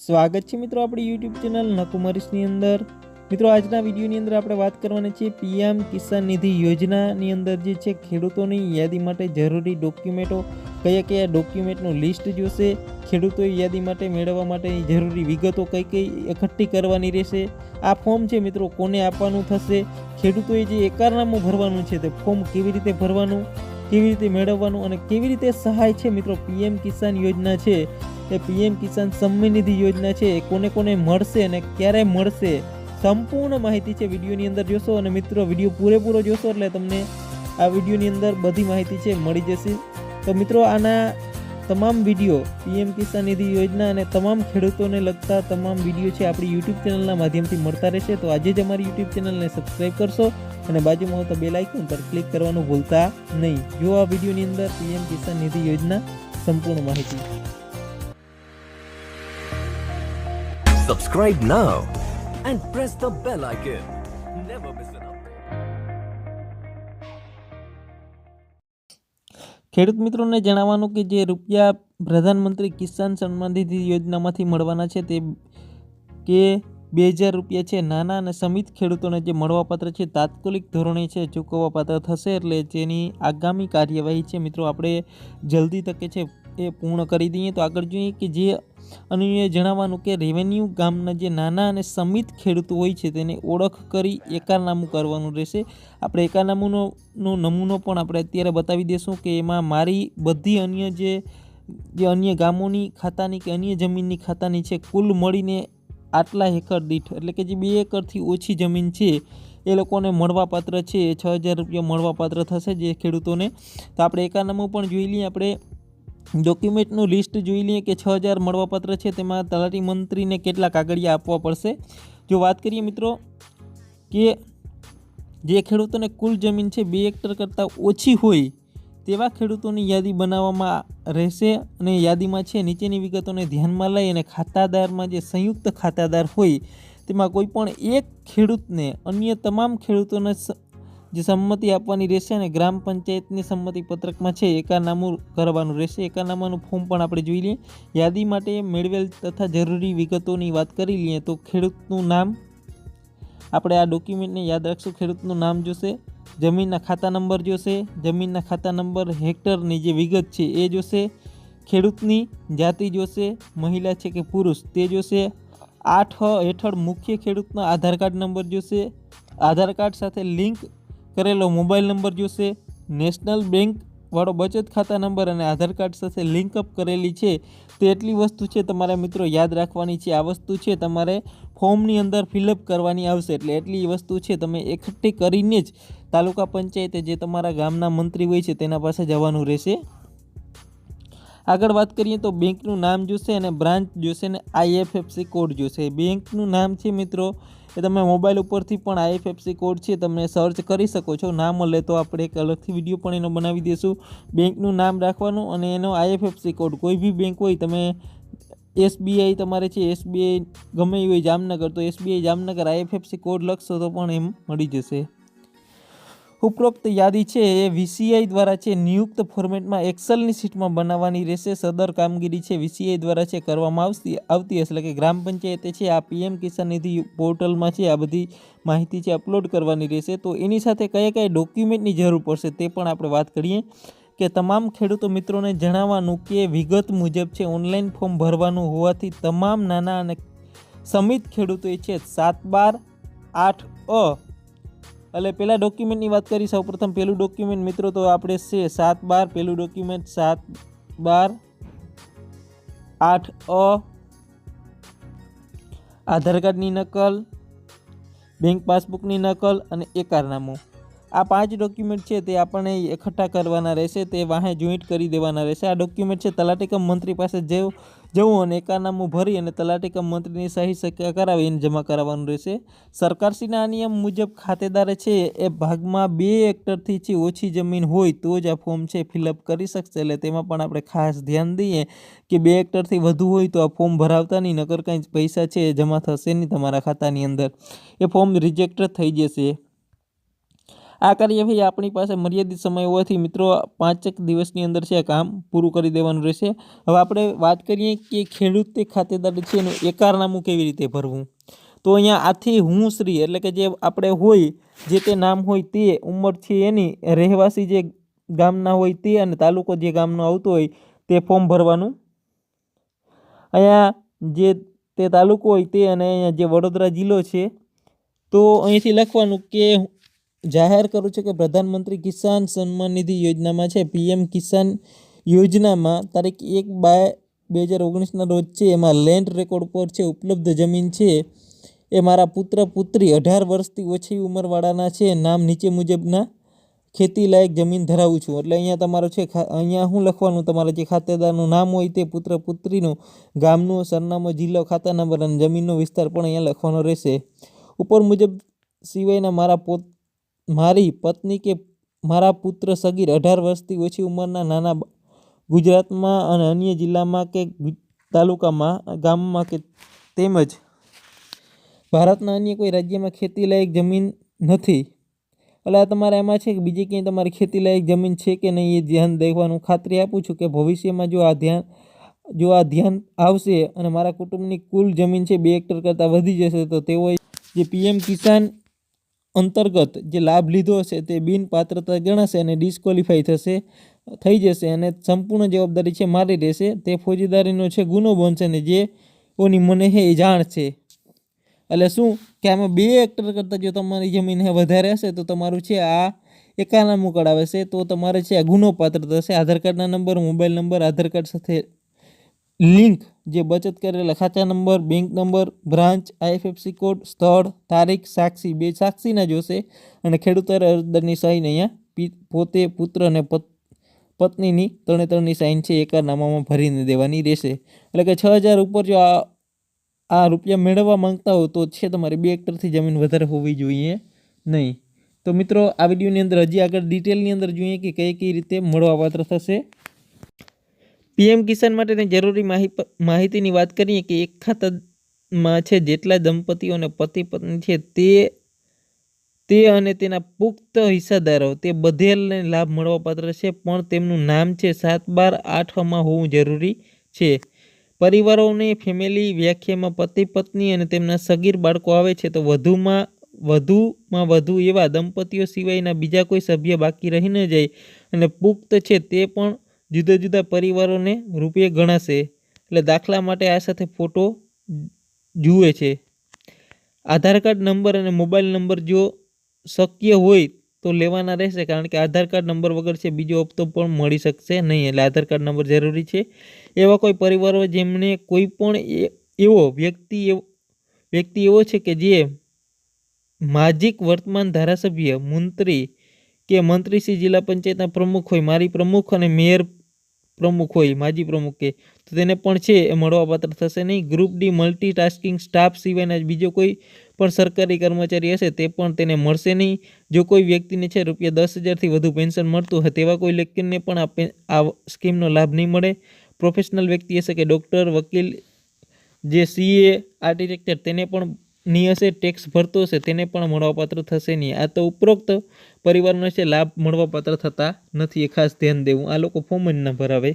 સ્વાગત છે મિત્રો આપણી યુટ્યુબ ચેનલ નકુમરીશની અંદર। મિત્રો આજના વિડીયોની અંદર આપણે વાત કરવાની છે પીએમ કિસાન નિધિ યોજનાની અંદર જે છે ખેડૂતોની યાદી માટે જરૂરી ડોક્યુમેન્ટો કયા કયા ડોક્યુમેન્ટનું લિસ્ટ જોશે, ખેડૂતોએ યાદી માટે મેળવવા માટેની જરૂરી વિગતો કઈ કઈ એકઠી કરવાની રહેશે, આ ફોર્મ છે મિત્રો કોને આપવાનું થશે, ખેડૂતોએ જે એકરારનામું ભરવાનું છે તે ફોર્મ કેવી રીતે ભરવાનું, કેવી રીતે મેળવવાનું અને કેવી રીતે સહાય છે મિત્રો પીએમ કિસાન યોજના છે એ પીએમ કિસાન સન્માન નિધિ યોજના છે એ કોને કોને મળશે અને ક્યારે મળશે, સંપૂર્ણ માહિતી છે વિડીયોની અંદર જોશો। અને મિત્રો વિડીયો પૂરેપૂરો જોશો એટલે તમને આ વિડીયોની અંદર બધી માહિતી છે મળી જશે। તો મિત્રો આના તમામ વિડીયો પીએમ કિસાન નિધિ યોજના અને તમામ ખેડૂતોને લગતા તમામ વિડીયો છે આપણી યુટ્યુબ ચેનલના માધ્યમથી મળતા રહેશે। તો આજે જ અમારી યુટ્યુબ ચેનલને સબસ્ક્રાઈબ કરશો અને બાજુમાં આવતા બેલ આઇકન પર ક્લિક કરવાનું ભૂલતા નહીં। જો આ વિડીયોની અંદર પીએમ કિસાન નિધિ યોજના સંપૂર્ણ માહિતી। Subscribe now and press the bell icon. Never miss an update. ખેડૂત મિત્રોને જણાવવાનું કે જે રૂપિયા પ્રધાનમંત્રી કિસાન સન્માન નિધિ યોજનામાંથી મળવાના છે તે કે 2000 રૂપિયા છે નાના અને સમિત ખેડૂતોને જે મળવાપાત્ર છે તાત્કાલિક ધોરણે છે ચૂકવવાપાત્ર થશે। એટલે જેની આગામી કાર્યવાહી છે મિત્રો આપણે જલ્દી તકે છે એ પૂર્ણ કરી દઈએ। તો આગળ જોઈએ કે જે અન્ય જણાવવાનું કે રેવન્યુ ગામના જે નાના અને સમિત ખેડૂતો હોય છે તેને ઓળખ કરી એકરારનામું કરવાનું રહેશે। આપણે એકરારનામુંનો નમૂનો પણ આપણે અત્યારે બતાવી દઈશું કે એમાં મારી બધી અન્ય જે અન્ય ગામોની ખાતાની કે અન્ય જમીનની ખાતાની છે કુલ મળીને આટલા એકર દીઠ એટલે કે જે 2 એકરથી ઓછી જમીન છે એ લોકોને મળવાપાત્ર છે 6000 રૂપિયા મળવાપાત્ર થશે જે ખેડૂતોને। તો આપણે એકરારનામું પણ જોઈ લઈએ, આપણે ડોક્યુમેન્ટનું લિસ્ટ જોઈ લઈએ કે 6000 મળવાપાત્ર છે તેમાં તલાટી મંત્રીને કેટલા કાગળિયા આપવા પડશે। જો વાત કરીએ મિત્રો કે જે ખેડૂતોને કુલ જમીન છે 2 હેક્ટર કરતાં ઓછી હોય તેવા ખેડૂતોની યાદી બનાવવામાં રહેશે અને યાદીમાં છે નીચેની વિગતોને ધ્યાનમાં લઈ અને ખાતાદારમાં જે સંયુક્ત ખાતાદાર હોય તેમાં કોઈ પણ એક ખેડૂતને અન્ય તમામ ખેડૂતોને જે સંમતિ આપવાની રહેશે અને ગ્રામ પંચાયતની સંમતિ પત્રકમાં છે એકરારનામું કરવાનું રહેશે। એકરારનામાનું ફોર્મ પણ આપણે જોઈ લઈએ। યાદી માટે મેળવેલ તથા જરૂરી વિગતોની વાત કરી લઈએ તો ખેડૂતનું નામ, આપણે આ ડોક્યુમેન્ટને યાદ રાખશું, ખેડૂતનું નામ જોશે, જમીનના ખાતા નંબર જોશે, જમીનના ખાતા નંબર હેક્ટરની જે વિગત છે એ જોશે, ખેડૂતની જાતિ જોશે, મહિલા છે કે પુરુષ તે જોશે, 8 હેઠળ મુખ્ય ખેડૂતનો આધાર કાર્ડ નંબર જોશે, આધાર કાર્ડ સાથે લિંક કરેલો મોબાઈલ નંબર જોશે, નેશનલ બેંક વાળો બચત ખાતા નંબર અને આધાર કાર્ડ સાથે લિંક અપ કરેલી છે તો એટલી વસ્તુ છે તમારા મિત્રો યાદ રાખવાની છે। આ વસ્તુ છે તમારે ફોર્મની અંદર ફિલઅપ કરવાની આવશે એટલે એટલી વસ્તુ છે તમે એકઠી કરીને જ તાલુકા પંચાયતે જે તમારા ગામના મંત્રી હોય છે તેના પાસે જવાનું રહેશે। આગળ વાત કરીએ તો બેંકનું નામ જોશે અને બ્રાન્ચ જોશે અને IFSC કોડ જોશે। બેંકનું નામ છે મિત્રો એ તમે મોબાઈલ ઉપરથી પણ IFSC કોડ છે તમે સર્ચ કરી શકો છો, ના મળે તો આપણે એક અલગથી વિડીયો પણ એનો બનાવી દઈશું। બેંકનું નામ રાખવાનું અને એનો IFSC કોડ, કોઈ બી બેંક હોય તમે SBI તમારે છે SBI ગમે એ હોય જામનગર તો SBI જામનગર IFSC કોડ લખશો તો પણ એમ મળી જશે। ઉપરોક્ત યાદી છે એ VCI દ્વારા છે નિયુક્ત ફોર્મેટમાં એક્સેલની શીટમાં બનાવવાની રહેશે। સદર કામગીરી છે VCI દ્વારા છે કરવામાં આવતી એટલે કે ગ્રામ પંચાયતે છે આ પીએમ કિસાન નિધિ પોર્ટલમાં છે આ બધી માહિતી છે અપલોડ કરવાની રહેશે। તો એની સાથે કયા કયા ડોક્યુમેન્ટની જરૂર પડશે તે પણ આપણે વાત કરીએ કે તમામ ખેડૂતો મિત્રોને જણાવવાનું કે વિગત મુજબ છે ઓનલાઈન ફોર્મ ભરવાનું હોવાથી તમામ નાના અને સમિત ખેડૂતોએ છે 7/12/8 એટલે પહેલા ડોક્યુમેન્ટની વાત કરી, સૌપ્રથમ પહેલું ડોક્યુમેન્ટ મિત્રો તો આપણે છે 7/12 પહેલું ડોક્યુમેન્ટ 7/12/8 આધાર કાર્ડની નકલ, બેંક પાસબુકની નકલ અને એકરારનામું, આ 5 ડોક્યુમેન્ટ છે તે આપણને એકઠા કરવાના રહેશે, તે વાહે જોઈન્ટ કરી દેવાના રહેશે। આ ડોક્યુમેન્ટ છે તલાટી કમ મંત્રી પાસે જવું અને એકરારનામું ભરી અને તલાટી કમ મંત્રીની સહી સહી કરાવી એને જમા કરાવવાનું રહેશે। સરકારશ્રીના નિયમ મુજબ ખાતેદારે છે એ ભાગમાં 2 હેક્ટરથી છે ઓછી જમીન હોય તો જ આ ફોર્મ છે ફિલઅપ કરી શકશે। એટલે તેમાં પણ આપણે ખાસ ધ્યાન દઈએ કે 2 હેક્ટરથી વધુ હોય તો આ ફોર્મ ભરાવતા નહીં, નકર કાંઈ પૈસા છે જમા થશે નહીં તમારા ખાતાની અંદર, એ ફોર્મ રિજેક્ટ થઈ જશે। આ કાર્યવાહી આપણી પાસે મર્યાદિત સમય હોવાથી મિત્રો 5 દિવસની અંદર છે કામ પૂરું કરી દેવાનું રહેશે. હવે આપણે વાત કરીએ કે ખેડૂત તે ખાતેદાર છે એનું એકારનામું કેવી રીતે ભરવું. તો અહીંયા આથી હું શ્રી એટલે કે જે આપણે હોય જે તે નામ હોય તે ઉંમર છે એની રહેવાસી જે ગામના હોય તે અને તાલુકો જે ગામનો આવતો હોય તે ફોર્મ ભરવાનું. અહીંયા જે તે તાલુકો હોય તે અને અહીંયા જે વડોદરા જિલ્લો છે તો અહીંથી લખવાનું કે જાહેર કરું છું કે પ્રધાનમંત્રી કિસાન સન્માન નિધિ યોજનામાં છે PM કિસાન યોજનામાં તારીખ 1/2019 રોજ છે એમાં લેન્ડ રેકોર્ડ પર છે ઉપલબ્ધ જમીન છે એ મારા પુત્ર પુત્રી 18 વર્ષથી ઓછી ઉંમરવાળાના છે નામ નીચે મુજબના ખેતી લાયક જમીન ધરાવું છું. એટલે અહીંયા તમારો છે અહીંયા શું લખવાનું તમારે જે ખાતેદારનું નામ હોય તે પુત્ર પુત્રીનું ગામનું સરનામું જિલ્લો ખાતા નંબર અને જમીનનો વિસ્તાર પણ અહીંયા લખવાનો રહેશે. ઉપર મુજબ સિવાયના મારી પત્ની કે મારા પુત્ર સગીર 18 વર્ષથી ઓછી ઉંમરના નાના ગુજરાતમાં અને અન્ય જિલ્લામાં કે તાલુકામાં ગામમાં કે તેમજ ભારતના અન્ય કોઈ રાજ્યમાં ખેતી લાયક જમીન નથી. એટલે તમારે એમાં છે કે બીજી ક્યાંય તમારી ખેતી લાયક જમીન છે કે નહીં એ ધ્યાન દેવાનું. ખાતરી આપું છું કે ભવિષ્યમાં જો આ ધ્યાન આવશે અને મારા કુટુંબની કુલ જમીન છે 2 હેક્ટર કરતાં વધી જશે તો તેઓએ જે PM કિસાન અંતર્ગત જે લાભ લીધો હશે તે બિનપાત્રતા ગણાશે અને ડિસ્ક્વોલિફાઈ થઈ જશે અને સંપૂર્ણ જવાબદારી છે મારી રહેશે. તે ફોજદારીનો છે ગુનો બનશે ને જે ઓની મને એ જાણ છે. એટલે શું કે આમાં 2 હેક્ટર કરતાં જો તમારી જમીન વધારે હશે તો તમારું છે આ એકાનામું કઢાવે છે તો તમારે છે આ ગુનો પાત્ર થશે. આધાર કાર્ડના નંબર, મોબાઈલ નંબર, આધાર કાર્ડ સાથે લિંક, જે બચત કરેલા ખાતા number, bank number, branch, IFSC code, સ્થળ, તારીખ, સાક્ષી 2 સાક્ષીના જોશે અને ખેડૂત અરજદારની સહીને અહીંયા પોતે પુત્ર અને પત્નીની ત્રણેની સાઈન છે એકાનામામાં ભરીને દેવાની રહેશે. એટલે કે 6,000 ઉપર જો આ રૂપિયા મેળવવા માંગતા હો તો છે તમારે 2 હેક્ટરથી જમીન વધારે હોવી જોઈએ નહીં. તો મિત્રો આ વિડીયોની અંદર હજી આગળ ડિટેલની અંદર જોઈએ કે કઈ રીતે મળવાપાત્ર થશે. PM કિસાન માટેની જરૂરી માહિતીની વાત કરીએ કે એક ખાતામાં છે જેટલા દંપતીઓ અને પતિ પત્ની છે તે અને તેના પુખ્ત હિસ્સાદારો તે બધેને લાભ મળવાપાત્ર છે પણ તેમનું નામ છે 7/12/8 હોવું જરૂરી છે. પરિવારોની ફેમિલી વ્યાખ્યામાં પતિ પત્ની અને તેમના સગીર બાળકો આવે છે તો વધુમાં વધુ એવા દંપતીઓ સિવાયના બીજા કોઈ સભ્ય બાકી રહી ન જાય અને પુખ્ત છે તે પણ જુદા જુદા પરિવારોને રૂપિયા ગણાશે. એટલે દાખલા માટે આ સાથે ફોટો જુએ છે. આધાર કાર્ડ નંબર અને મોબાઈલ નંબર જો શક્ય હોય તો લેવાના રહેશે કારણ કે આધાર કાર્ડ નંબર વગર છે બીજો હપ્તો પણ મળી શકશે નહીં. એટલે આધાર કાર્ડ નંબર જરૂરી છે. એવા કોઈ પરિવારો જેમને કોઈ પણ એવો વ્યક્તિ એવો છે કે જે માજીક વર્તમાન ધારાસભ્ય, મંત્રી કે મંત્રીશ્રી, જિલ્લા પંચાયતના પ્રમુખ હોય, મારી પ્રમુખ અને મેયર પ્રમુખ હોય, માજી પ્રમુખ કે તો તેને પણ છે એ મળવાપાત્ર થશે નહીં. ગ્રુપ D મલ્ટીટાસ્કિંગ સ્ટાફ સિવાયના બીજો કોઈ પણ સરકારી કર્મચારી હશે તે પણ તેને મળશે નહીં. જો કોઈ વ્યક્તિને છે ₹10,000થી વધુ પેન્શન મળતું હોય તેવા કોઈ વ્યક્તિને પણ આ સ્કીમનો લાભ નહીં મળે. પ્રોફેશનલ વ્યક્તિ હશે કે ડૉક્ટર, વકીલ, જે CA, આર્કિટેક્ટર તેને પણ નહીં હશે, ટેક્સ ભરતો હશે તેને પણ મળવાપાત્ર થશે નહીં. આ તો ઉપરોક્ત પરિવારનો છે લાભ મળવાપાત્ર થતા નથી, એ ખાસ ધ્યાન દેવું. આ લોકો ફોર્મ જ ના ભરાવે.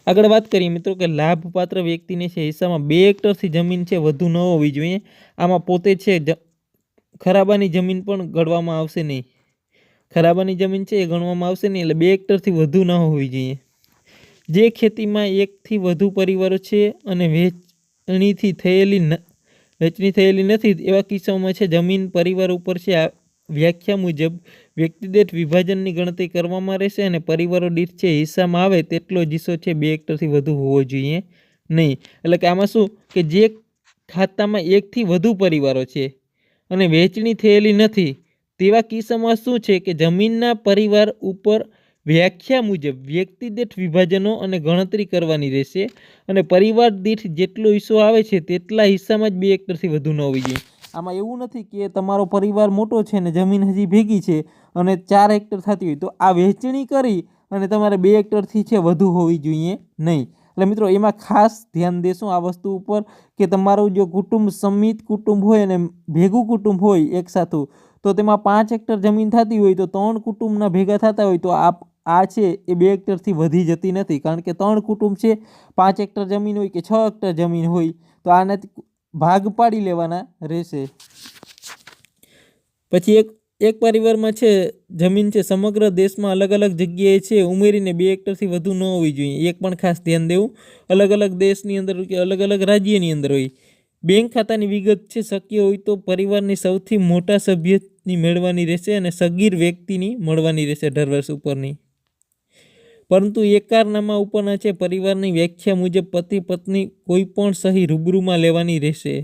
આગળ વાત કરીએ મિત્રો કે લાભપાત્ર વ્યક્તિને છે હિસ્સામાં 2 હેક્ટરથી જમીન છે વધુ ન હોવી જોઈએ. આમાં પોતે છે ખરાબાની જમીન પણ ગણવામાં આવશે નહીં. ખરાબાની જમીન છે એ ગણવામાં આવશે નહીં. એટલે 2 હેક્ટરથી વધુ ન હોવી જોઈએ. જે ખેતીમાં 1થી વધુ પરિવારો છે અને વેચણી થયેલી નથી એવા કિસ્સામાં છે જમીન પરિવાર ઉપર છે આ વ્યાખ્યા મુજબ વ્યક્તિ દીઠ વિભાજનની ગણતરી કરવામાં રહેશે અને પરિવારો દીઠ છે હિસ્સામાં આવે તેટલો જ હિસ્સો છે 2 હેક્ટરથી વધુ હોવો જોઈએ નહીં. એટલે કે આમાં શું કે જે ખાતામાં 1થી વધુ પરિવારો છે અને વહેંચણી થયેલી નથી તેવા કિસ્સામાં શું છે કે જમીનના પરિવાર ઉપર વ્યાખ્યા મુજબ વ્યક્તિ દીઠ વિભાજનો અને ગણતરી કરવાની રહેશે અને પરિવાર દીઠ જેટલો હિસ્સો આવે છે તેટલા હિસ્સામાં જ 2 હેક્ટરથી વધુ ન હોવી જોઈએ. આમાં એવું નથી કે તમારો પરિવાર મોટો છે ને જમીન હજી ભેગી છે અને 4 હેક્ટર થતી હોય તો આ વહેંચણી કરી અને તમારે 2 હેક્ટરથી છે વધુ હોવી જોઈએ નહીં. એટલે મિત્રો એમાં ખાસ ધ્યાન દેશું આ વસ્તુ ઉપર કે તમારું જો કુટુંબ સમિત કુટુંબ હોય અને ભેગું કુટુંબ હોય એક સાથે તો તેમાં 5 હેક્ટર જમીન થતી હોય તો 3 કુટુંબના ભેગા થતા હોય તો આ છે એ 2 હેક્ટરથી વધી જતી નથી, કારણ કે 3 કુટુંબ છે, 5 હેક્ટર જમીન હોય કે 6 હેક્ટર જમીન હોય તો આનાથી ભાગ પાડી લેવાના રહેશે. પછી એક પરિવારમાં છે જમીન છે સમગ્ર દેશમાં અલગ અલગ જગ્યાએ છે ઉમેરીને 2 હેક્ટરથી વધુ ન હોવી જોઈએ. એક પણ ખાસ ધ્યાન દેવું, અલગ અલગ દેશની અંદર કે અલગ અલગ રાજ્યની અંદર હોય. બેંક ખાતાની વિગત છે શક્ય હોય તો પરિવારની સૌથી મોટા સભ્યની મેળવવાની રહેશે અને સગીર વ્યક્તિની મળવાની રહેશે 18 વર્ષ ઉપરની. પરંતુ એકરારનામા ઉપરના છે પરિવારની વ્યાખ્યા મુજબ પતિ પત્ની કોઈ પણ સહી રૂબરૂમાં લેવાની રહેશે.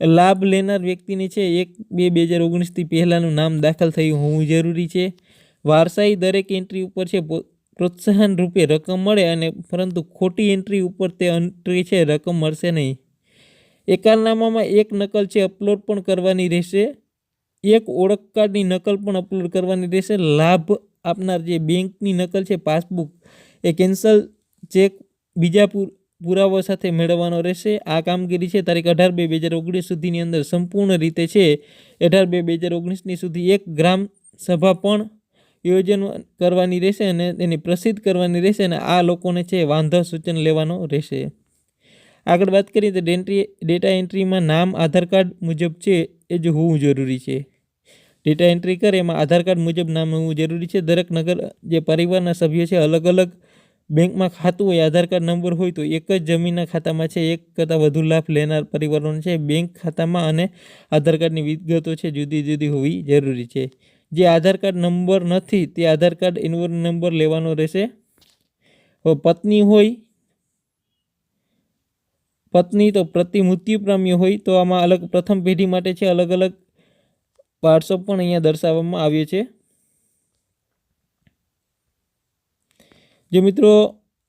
લાભ લેનાર વ્યક્તિને છે 1/2/2019થી પહેલાંનું નામ દાખલ થયું હોવું જરૂરી છે. વારસાઈ દરેક એન્ટ્રી ઉપર છે પ્રોત્સાહન રૂપે રકમ મળે અને પરંતુ ખોટી એન્ટ્રી ઉપર તે એન્ટ્રી છે રકમ મળશે નહીં. એકરારનામામાં એક નકલ છે અપલોડ પણ કરવાની રહેશે. એક ઓળખ કાર્ડની નકલ પણ અપલોડ કરવાની રહેશે. લાભ આપનાર જે બેંકની નકલ છે પાસબુક એ કેન્સલ ચેક બીજા પુરાવા સાથે મેળવવાનો રહેશે. આ કામગીરી છે તારીખ 18/2/2019 સુધીની અંદર સંપૂર્ણ રીતે છે 18/2/2019 સુધી એક ગ્રામ સભા પણ યોજન કરવાની રહેશે અને તેની પ્રસિદ્ધ કરવાની રહેશે અને આ લોકોને છે વાંધા સૂચન લેવાનો રહેશે. આગળ વાત કરીએ તો ડેટા એન્ટ્રીમાં નામ આધાર કાર્ડ મુજબ છે એ જ હોવું જરૂરી છે. ડેટા એન્ટ્રી કરે એમાં આધાર કાર્ડ મુજબ નામ હોવું જરૂરી છે. દરેક નગર જે પરિવારના સભ્યો છે અલગ અલગ બેંકમાં ખાતું હોય, આધાર કાર્ડ નંબર હોય તો એક જ જમીનના ખાતામાં છે એક કરતાં વધુ લાભ લેનાર પરિવારોને છે બેંક ખાતામાં અને આધાર કાર્ડની વિગતો છે જુદી જુદી હોવી જરૂરી છે. જે આધાર કાર્ડ નંબર નથી તે આધાર કાર્ડ ઇન્વોઇસ નંબર લેવાનો રહેશે. પત્ની તો પ્રતિ મૃત્યુ પામ્યો હોય તો આમાં અલગ પ્રથમ પેઢી માટે છે અલગ અલગ વારસો પણ અહીંયા દર્શાવવામાં આવ્યો છે. જો મિત્રો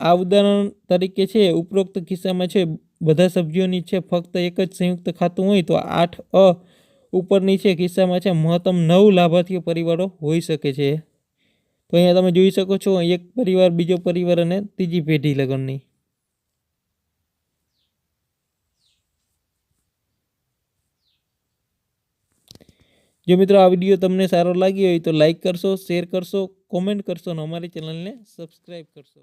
આ ઉદાહરણ તરીકે છે ઉપરોક્ત કિસ્સામાં છે બધા સભ્યોની છે ફક્ત એક જ સંયુક્ત ખાતું હોય તો 8A ઉપરની છે કિસ્સામાં છે મહત્તમ 9 લાભાર્થી પરિવારો હોઈ શકે છે. તો અહીંયા તમે જોઈ શકો છો એક પરિવાર, બીજો પરિવાર અને ત્રીજી પેઢી લગનની. જો મિત્રો આ વિડીયો તમને સારો લાગ્યો હોય તો લાઈક કરશો, શેર કરશો, કોમેન્ટ કરશો અને અમારી ચેનલને સબસ્ક્રાઈબ કરશો.